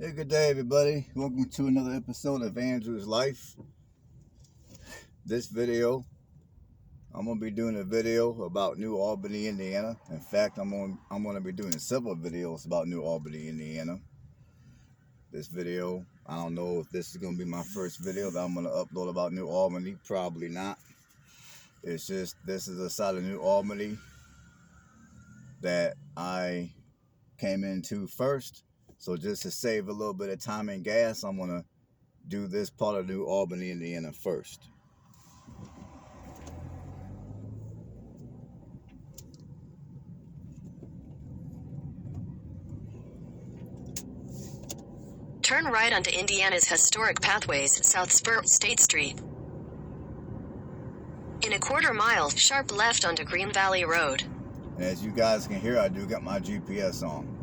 Hey, good day, everybody. Welcome to another episode of Andrew's Life. This video, I'm gonna be doing a video about New Albany, Indiana. In fact, I'm gonna be doing several videos about New Albany, Indiana. This video, I don't know if this is gonna be my first video that I'm gonna upload about New Albany. Probably not. It's just this is a side of New Albany that I came into first. So just to save a little bit of time and gas, I'm gonna do this part of New Albany, Indiana first. Turn right onto Indiana's historic pathways, South Spur, State Street. In a quarter mile, sharp left onto Green Valley Road. And as you guys can hear, I do got my GPS on.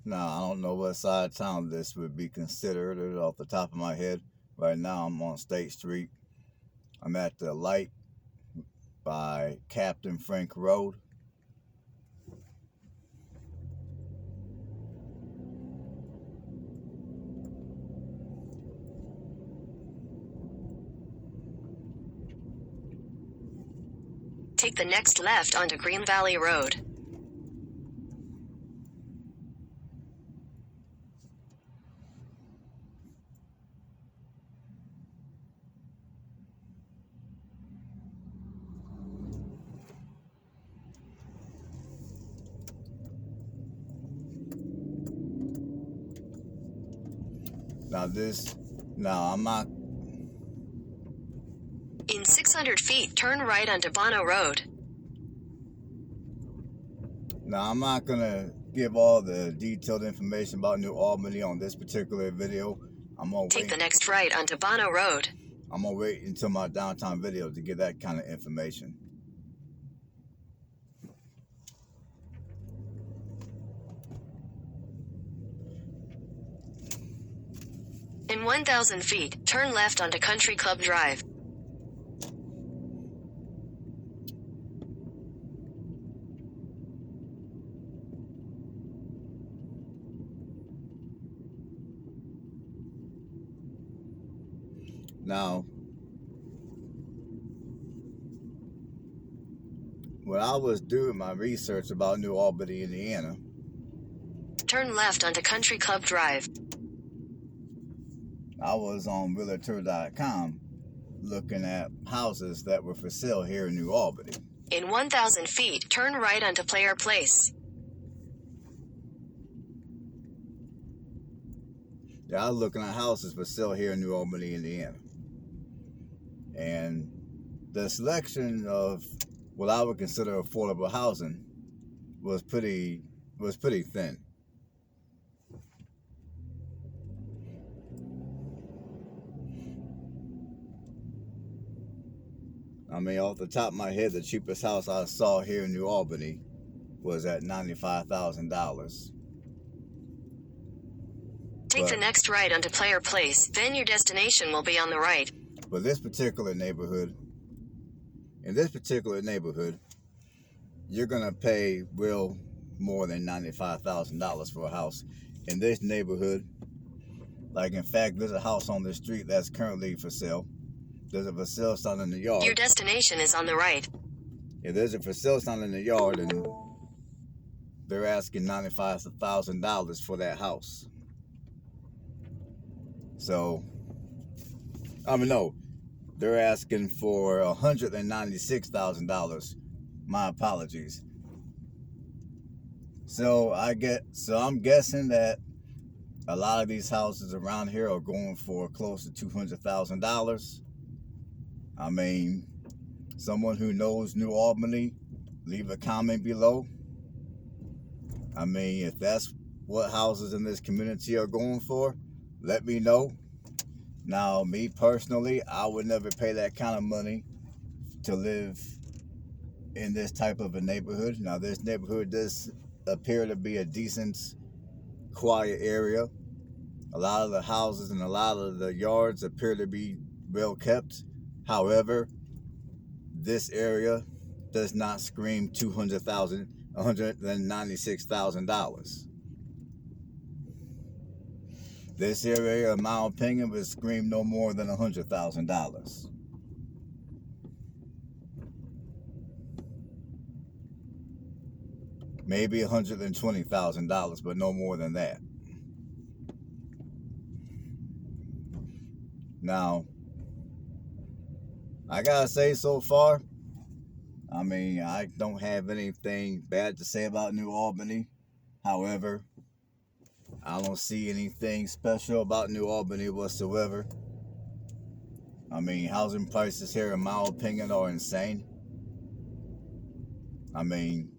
Now, I don't know what side of town this would be considered off the top of my head. Right now, I'm on State Street. I'm at the light by Captain Frank Road. Take the next left onto Green Valley Road. Now I'm not. In 600 feet, turn right onto Bono Road. Now, I'm not gonna give all the detailed information about New Albany on this particular video. I'm gonna Take the next right onto Bono Road. I'm gonna wait until my downtown video to get that kind of information. In 1,000 feet, turn left onto Country Club Drive. Now, when I was doing my research about New Albany, Indiana, turn left onto Country Club Drive. I was on realtor.com looking at houses that were for sale here in New Albany. In 1,000 feet, turn right onto Player Place. Yeah, I was looking at houses for sale here in New Albany, Indiana. And the selection of what I would consider affordable housing was pretty thin. I mean, off the top of my head, the cheapest house I saw here in New Albany was at $95,000. Take the next right onto Player Place, then your destination will be on the right. But in this particular neighborhood, you're gonna pay well more than $95,000 for a house. In this neighborhood, like in fact, there's a house on the street that's currently for sale. There's a for sale sign in the yard. Your destination is on the right. If there's a for sale sign in the yard, and they're asking $95,000 for that house. So, no, they're asking for $196,000. My apologies. So I'm guessing that a lot of these houses around here are going for close to $200,000. I mean, someone who knows New Albany, leave a comment below. I mean, if that's what houses in this community are going for, let me know. Now, me personally, I would never pay that kind of money to live in this type of a neighborhood. Now, this neighborhood does appear to be a decent, quiet area. A lot of the houses and a lot of the yards appear to be well kept. However, this area does not scream $196,000. This area, in my opinion, would scream no more than $100,000. Maybe $120,000, but no more than that. Now, I gotta say, so far, I mean, I don't have anything bad to say about New Albany. However, I don't see anything special about New Albany whatsoever. I mean, housing prices here, in my opinion, are insane. I mean,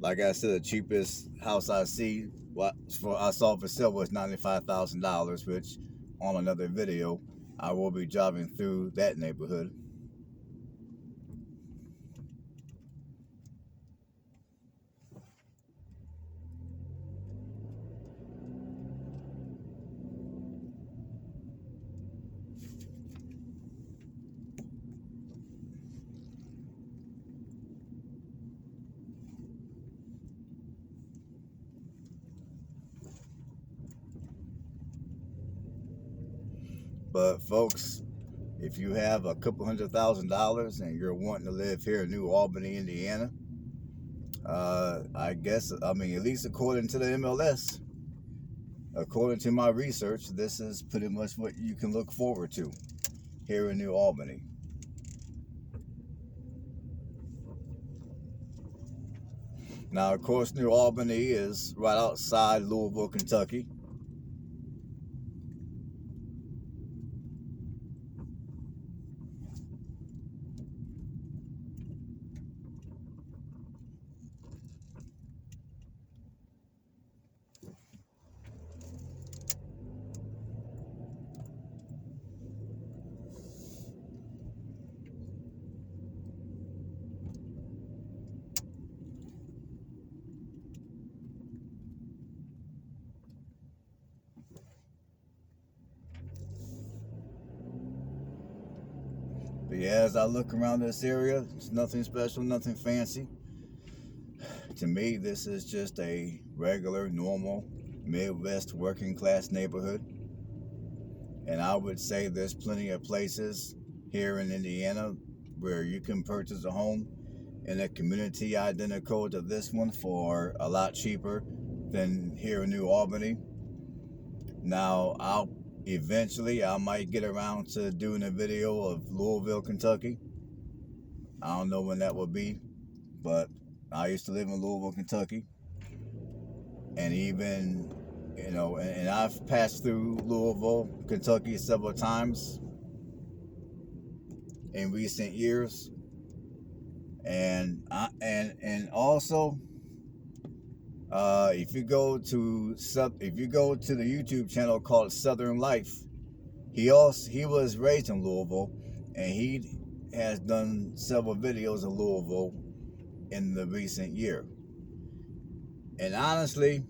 like I said, the cheapest house I saw for sale was $95,000, which on another video, I will be driving through that neighborhood. But folks, if you have a couple $100,000 and you're wanting to live here in New Albany, Indiana, I guess, I mean, at least according to the MLS, according to my research, this is pretty much what you can look forward to here in New Albany. Now, of course, New Albany is right outside Louisville, Kentucky. But yeah, as I look around this area, it's nothing special, nothing fancy. To me, this is just a regular, normal, Midwest working class neighborhood. And I would say there's plenty of places here in Indiana where you can purchase a home in a community identical to this one for a lot cheaper than here in New Albany. Now, I might get around to doing a video of Louisville, Kentucky. I don't know when that will be, but I used to live in Louisville, Kentucky. And even, and I've passed through Louisville, Kentucky several times in recent years. And also, if you go to the YouTube channel called Southern Life, he was raised in Louisville, and he has done several videos of Louisville in the recent year. And honestly,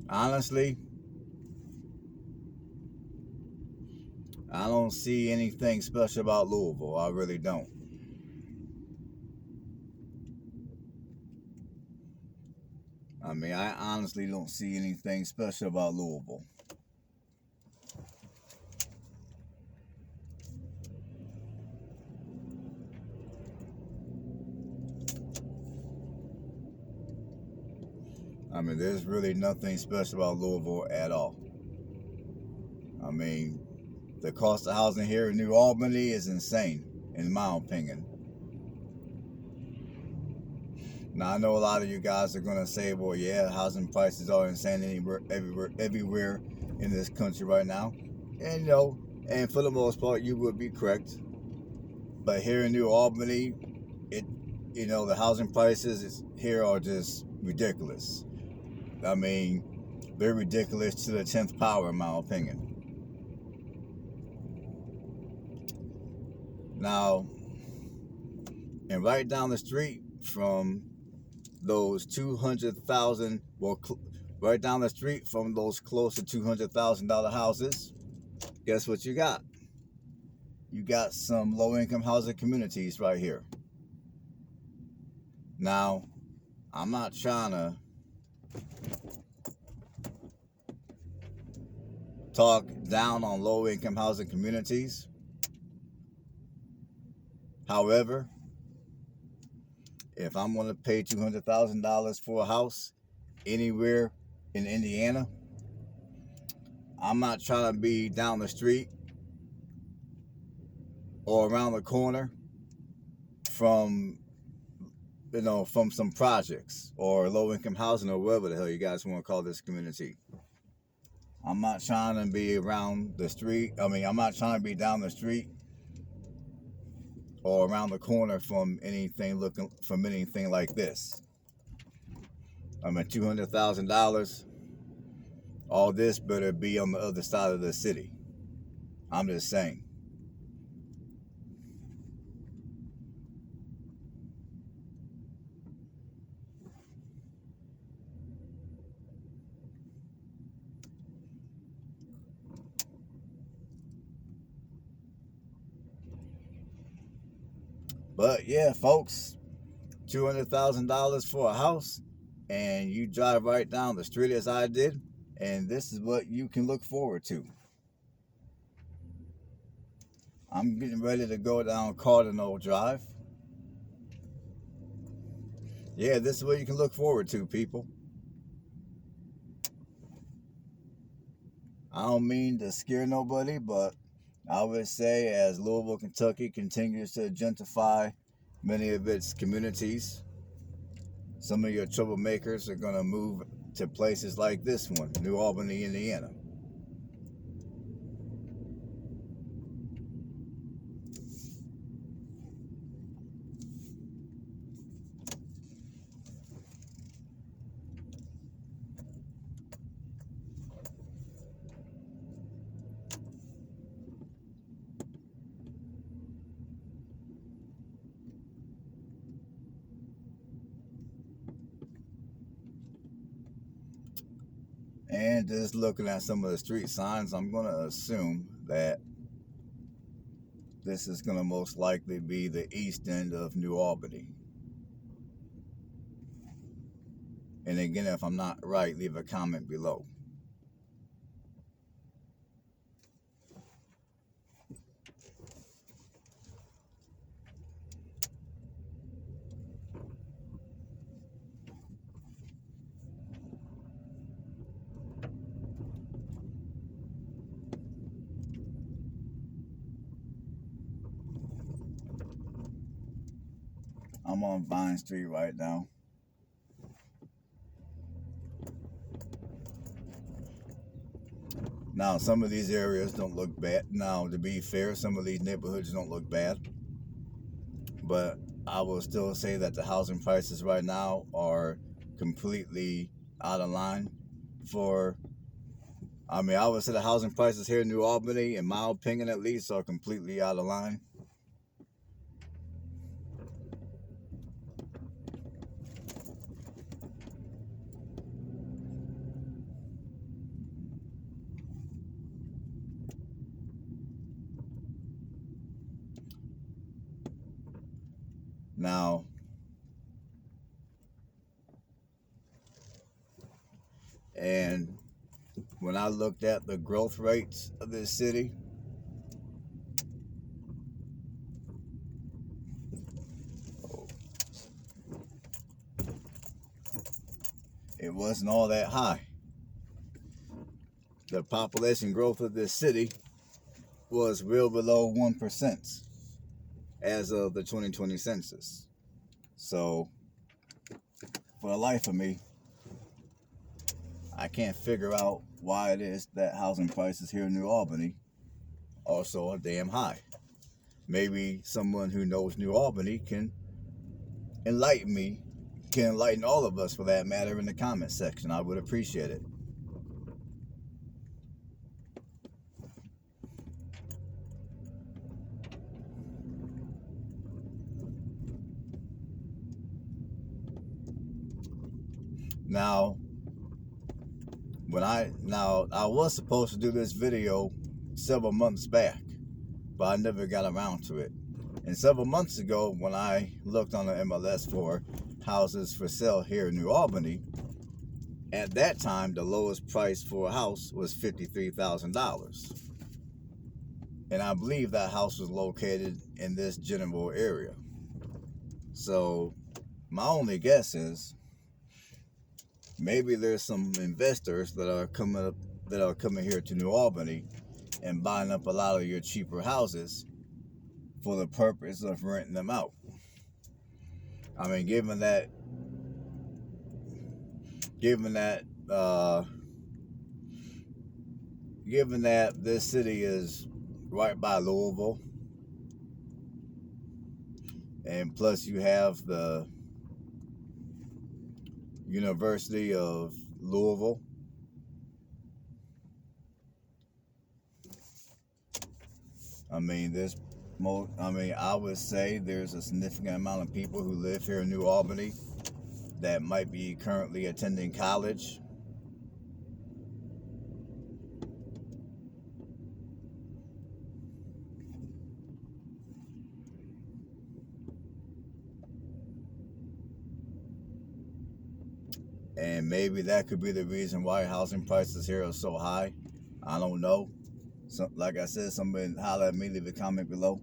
I don't see anything special about Louisville. I really don't. I mean, I honestly don't see anything special about Louisville. I mean, there's really nothing special about Louisville at all. I mean, the cost of housing here in New Albany is insane, in my opinion. Now, I know a lot of you guys are going to say, well, yeah, housing prices are insane everywhere in this country right now. And, and for the most part, you would be correct. But here in New Albany, you know, the housing prices here are just ridiculous. I mean, they're ridiculous to the 10th power, in my opinion. Now, and right down the street from those 200,000, well, right down the street from those close to $200,000 houses, guess what you got? You got some low-income housing communities right here. Now, I'm not trying to talk down on low-income housing communities. However, if I'm going to pay $200,000 for a house anywhere in Indiana, I'm not trying to be down the street or around the corner from, you know, from some projects or low-income housing or whatever the hell you guys want to call this community. I'm not trying to be around the street. I mean, I'm not trying to be down the street or around the corner from anything like this. I mean, $200,000. All this better be on the other side of the city. I'm just saying. But yeah, folks, $200,000 for a house, and you drive right down the street as I did, and this is what you can look forward to. I'm getting ready to go down Cardinal Drive. Yeah, this is what you can look forward to, people. I don't mean to scare nobody, but I would say as Louisville, Kentucky continues to gentrify many of its communities, some of your troublemakers are going to move to places like this one, New Albany, Indiana. And just looking at some of the street signs, I'm going to assume that this is going to most likely be the east end of New Albany. And again, if I'm not right, leave a comment below. I'm on Vine Street right now. Now, some of these areas don't look bad. Now, to be fair, some of these neighborhoods don't look bad. But I will still say that the housing prices right now are completely out of line I would say the housing prices here in New Albany, in my opinion at least, are completely out of line. Now, and when I looked at the growth rates of this city, it wasn't all that high. The population growth of this city was real below 1% as of the 2020 census. So, for the life of me, I can't figure out why it is that housing prices here in New Albany are so damn high. Maybe someone who knows New Albany can enlighten me, can enlighten all of us for that matter in the comment section. I would appreciate it. Now, I was supposed to do this video several months back, but I never got around to it. And several months ago, when I looked on the MLS for houses for sale here in New Albany, at that time, the lowest price for a house was $53,000. And I believe that house was located in this general area. So my only guess is maybe there's some investors that are coming here to New Albany and buying up a lot of your cheaper houses for the purpose of renting them out. I mean, given that this city is right by Louisville, and plus you have the University of Louisville, I would say there's a significant amount of people who live here in New Albany that might be currently attending college. And maybe that could be the reason why housing prices here are so high. I don't know. So, like I said, somebody holler at me, leave a comment below.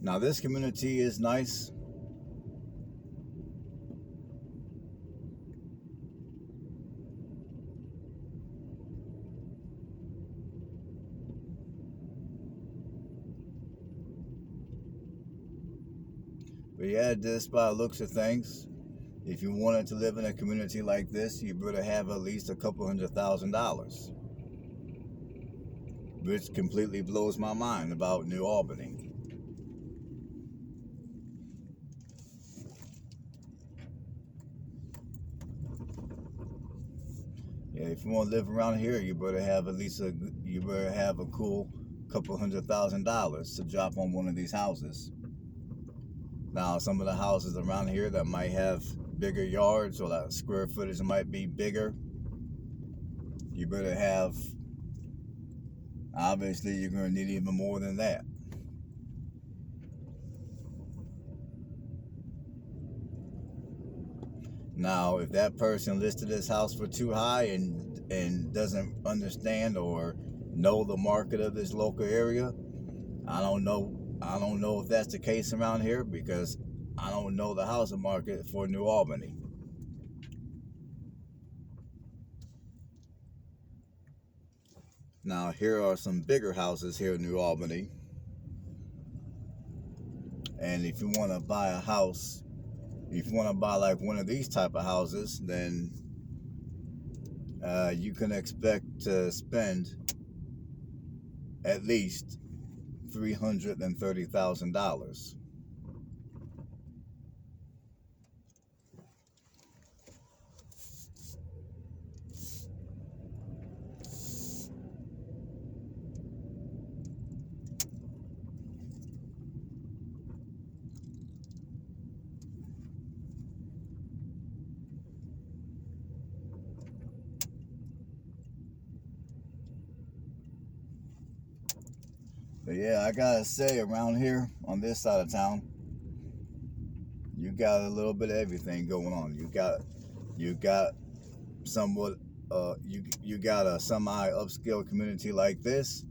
Now this community is nice. But yeah, just by the looks of things, if you wanted to live in a community like this, you better have at least a couple $100,000. Which completely blows my mind about New Albany. Yeah, if you want to live around here, you better have a cool couple $100,000 to drop on one of these houses. Now, some of the houses around here that might have bigger yards or that square footage might be bigger, you better have, obviously you're going to need even more than that. Now, if that person listed this house for too high and doesn't understand or know the market of this local area, I don't know if that's the case around here, because I don't know the housing market for New Albany. Now, here are some bigger houses here in New Albany. And if you want to buy a house if you want to buy like one of these type of houses, then you can expect to spend at least $330,000. But yeah, I gotta say, around here on this side of town, you got a little bit of everything going on. You got somewhat you got a semi upscale community like this,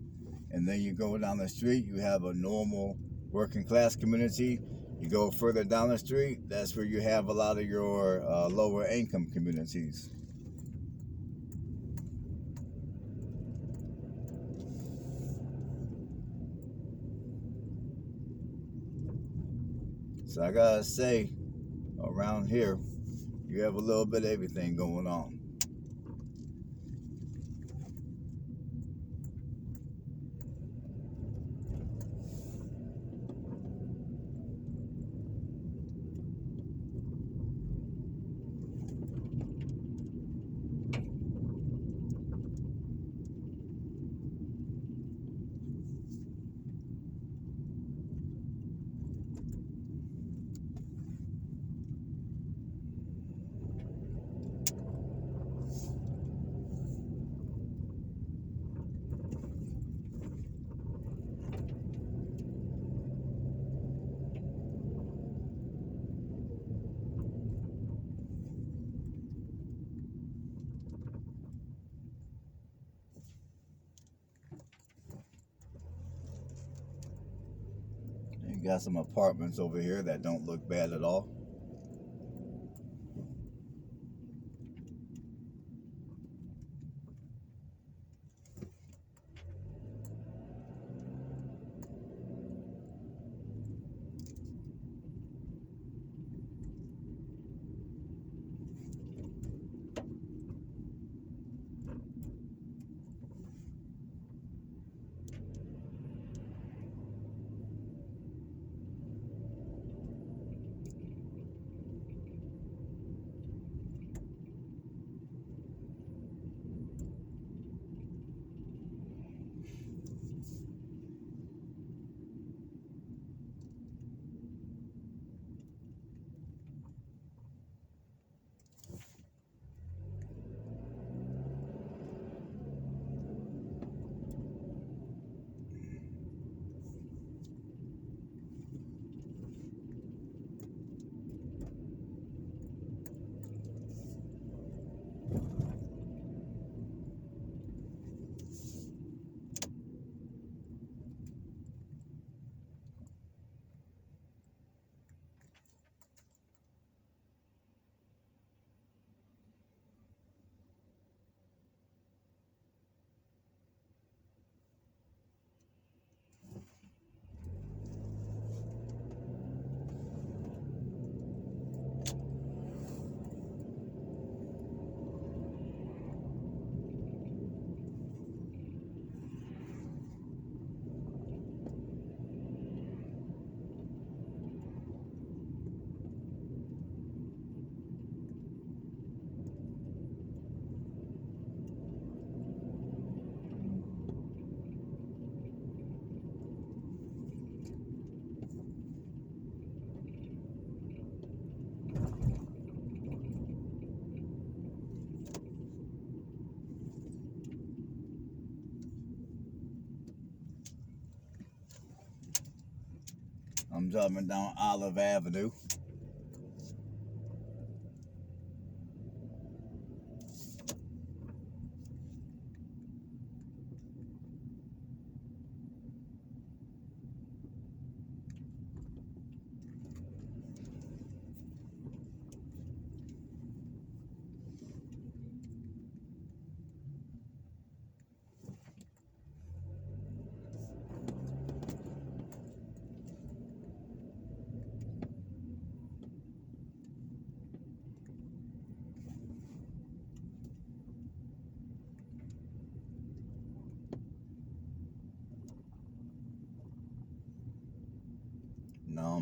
and then you go down the street, you have a normal working class community. You go further down the street, that's where you have a lot of your lower income communities. So I gotta say, around here, you have a little bit of everything going on. You got some apartments over here that don't look bad at all. I'm driving down Olive Avenue.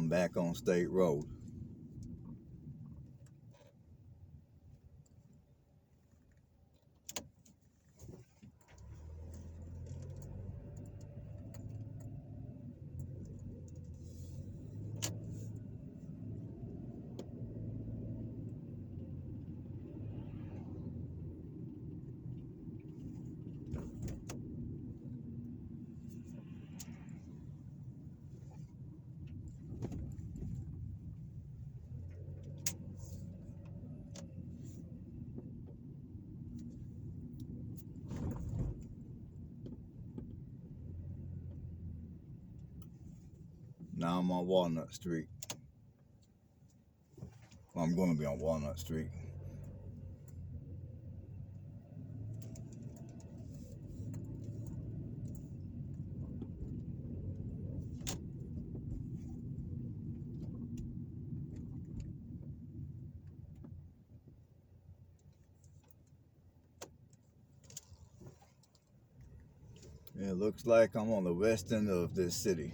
I'm back on State Road. Now I'm on Walnut Street. Well, I'm going to be on Walnut Street. It looks like I'm on the west end of this city.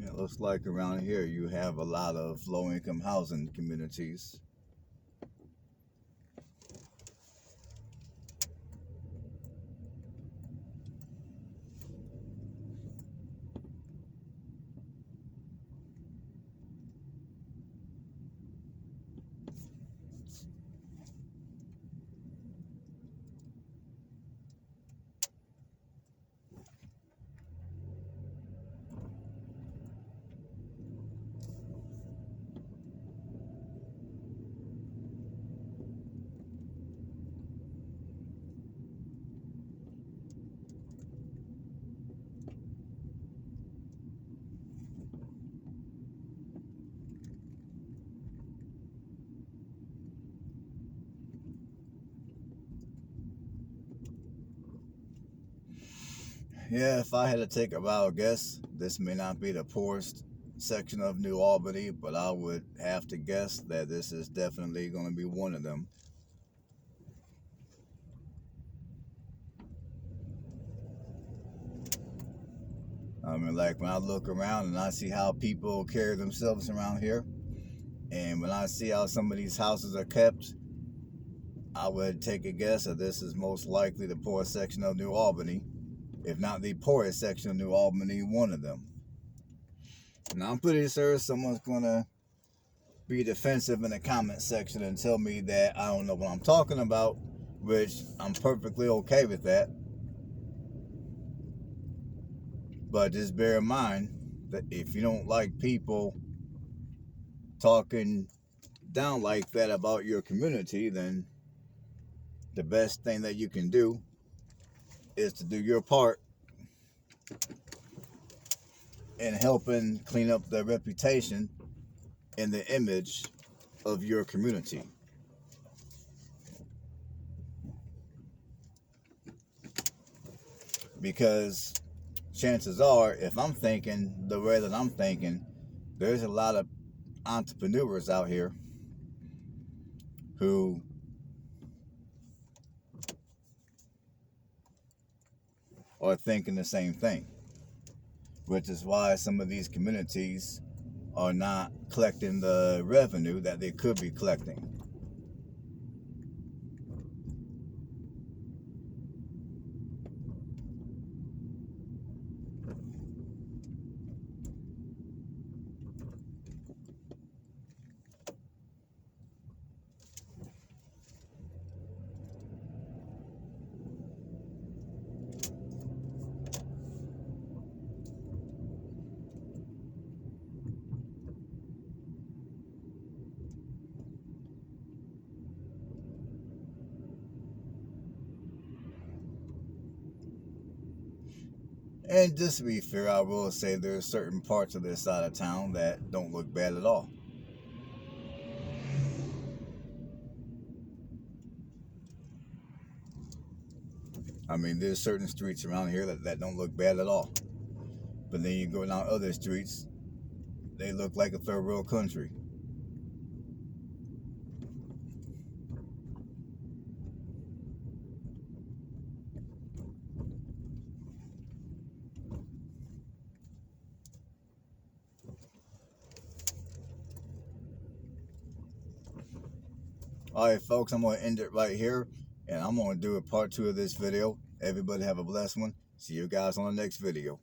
It looks like around here you have a lot of low-income housing communities. Yeah, if I had to take a wild guess, this may not be the poorest section of New Albany, but I would have to guess that this is definitely going to be one of them. I mean, like when I look around and I see how people carry themselves around here, and when I see how some of these houses are kept, I would take a guess that this is most likely the poorest section of New Albany. If not the poorest section of New Albany, one of them. Now, I'm pretty sure someone's going to be defensive in the comment section and tell me that I don't know what I'm talking about, which I'm perfectly okay with that. But just bear in mind that if you don't like people talking down like that about your community, then the best thing that you can do is to do your part in helping clean up the reputation and the image of your community. Because chances are, if I'm thinking the way that I'm thinking, there's a lot of entrepreneurs out here who are thinking the same thing, which is why some of these communities are not collecting the revenue that they could be collecting. And just to be fair, I will say there's certain parts of this side of town that don't look bad at all. I mean, there's certain streets around here that don't look bad at all. But then you go down other streets, they look like a third world country. Alright folks, I'm going to end it right here. And I'm going to do a part 2 of this video. Everybody have a blessed one. See you guys on the next video.